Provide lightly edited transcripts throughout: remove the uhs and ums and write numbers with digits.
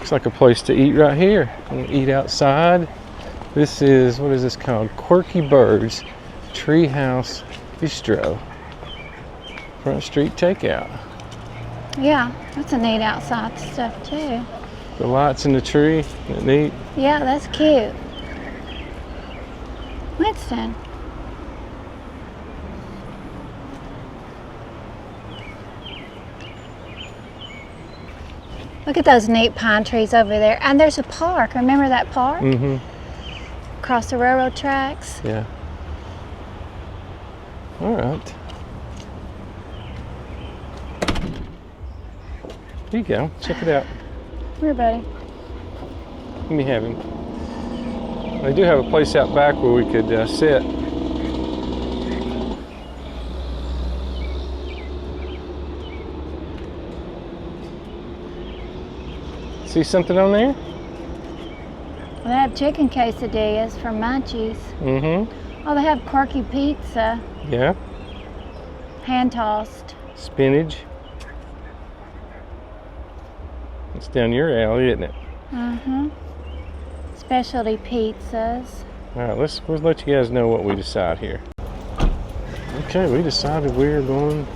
Looks like a place to eat right here. We'll eat outside. This is, what is this called? Quirky Bird's Treehouse Bistro. Front Street Takeout. Yeah, that's a neat outside stuff too. The lights in the tree, isn't that neat? Yeah, that's cute. Winston. Look at those neat pine trees over there. And there's a park. Remember that park? Mm-hmm. Across the railroad tracks. Yeah. All right. Here you go. Check it out. Here, buddy. Let me have him. They do have a place out back where we could sit. See something on there? Well, they have chicken quesadillas from Munchies. Mm-hmm. Oh, they have Quirky pizza. Yeah. Hand tossed. Spinach. It's down your alley, isn't it? Mm-hmm. Specialty pizzas. All right, let's let you guys know what we decide here. Okay, we decided we're going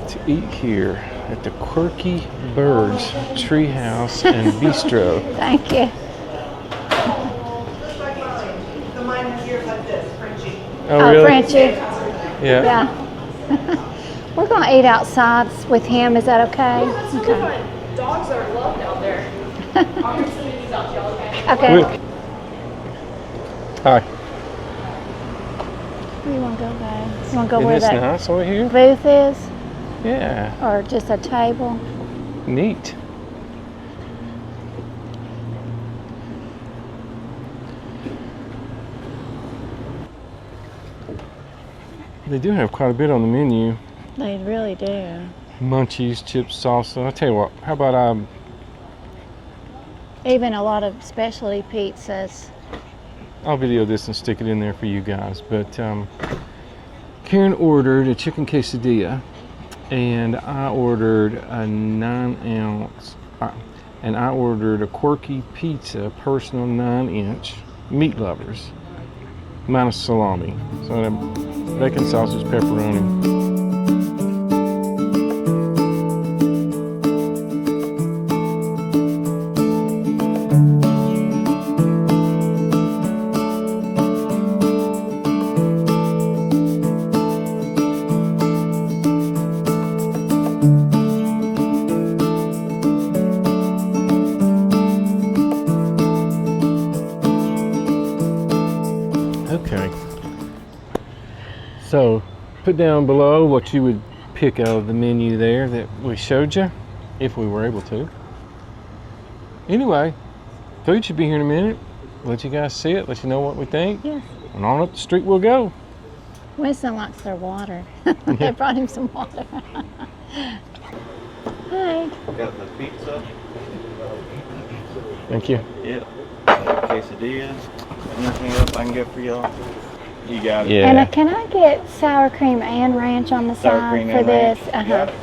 to eat here at the Quirky Bird's Treehouse and Bistro. Thank you. The mine here like this, Frenchie. Oh, really? Frenchie. Yeah. Yeah. We're going to eat outside with him. Is that okay? Okay. Dogs are loved out there. I'll get some of these out to y'all, okay? Okay. Hi. Where you want to go, babe? You want to go Isn't where this that nice over here? booth is? Yeah. Or just a table? Neat. They do have quite a bit on the menu. They really do. Munchies, chips, salsa. I'll tell you what, how about Even a lot of specialty pizzas. I'll video this and stick it in there for you guys. But Karen ordered a chicken quesadilla, and I ordered a 9-ounce, and I ordered a Quirky pizza, personal 9-inch, meat lovers, minus salami. So bacon, sausage, pepperoni. Okay, so put down below what you would pick out of the menu there that we showed you, if we were able to. Anyway, food should be here in a minute. Let you guys see it, let you know what we think. Yes. And on up the street we'll go. Winston likes their water. They brought him some water. Hi. Got the pizza. Thank you. Yeah. Quesadilla. Anything else I can get for y'all? You got it. Yeah. And can I get sour cream and ranch on the Sour side cream for and this? ranch. Yep.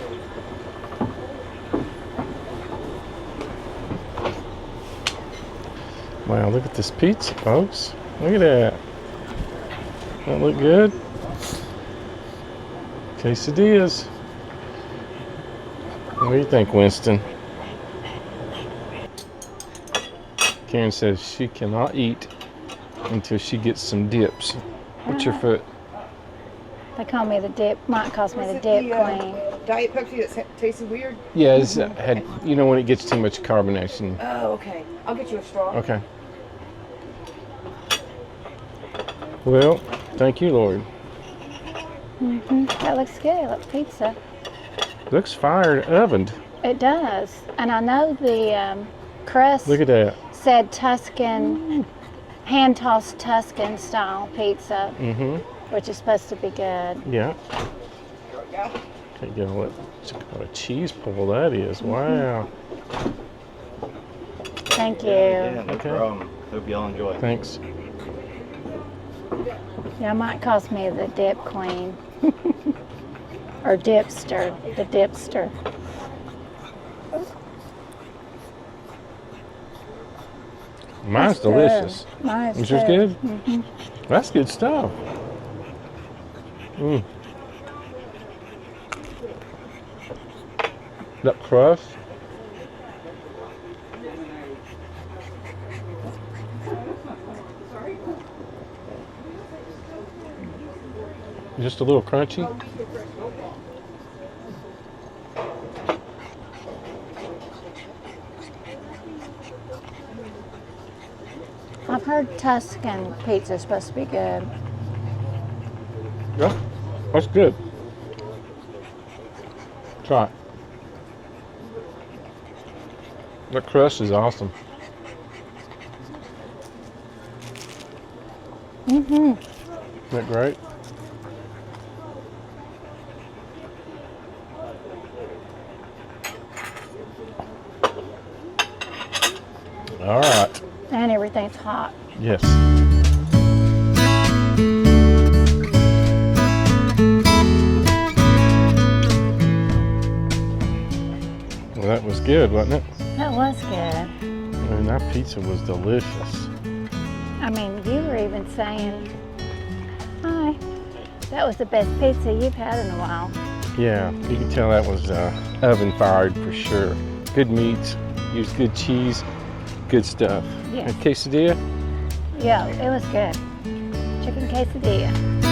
Wow, look at this pizza, folks. Look at that. That look good? Quesadillas. What do you think, Winston? Karen says she cannot eat until she gets some dips. What's your foot? They call me the dip. Mike calls me Was the it dip the, queen. Diet Pepsi that tasted weird? Yeah, it's had, you know, when it gets too much carbonation. Oh, okay. I'll get you a straw. Okay. Well, thank you, Lord. That looks good. Looks pizza. Looks fired ovened. It does. And I know the crust Look at that. said Tuscan, hand-tossed Tuscan style pizza, Mm-hmm. which is supposed to be good. Yeah. Okay, go. What a cheese pull that is. Wow. Thank you. Yeah, no Okay. problem. Hope y'all enjoy. Thanks. Yeah, Mike calls me the dip queen. Or dipster, the dipster. Mine's That's good. delicious. Mine's Is yours good? Mm-hmm. That's good stuff. Mm. That crust. Just a little crunchy. I've heard Tuscan pizza is supposed to be good. Yeah, that's good. Try it. That crust is awesome. Mm-hmm. Isn't that great? All right. And everything's hot. Yes. Well, that was good, wasn't it? That was good. I mean, that pizza was delicious. I mean, you were even saying, hi, that was the best pizza you've had in a while. Yeah, you can tell that was oven fired for sure. Good meats, used good cheese, good stuff. Yes. And quesadilla? Yeah, it was good. Chicken quesadilla.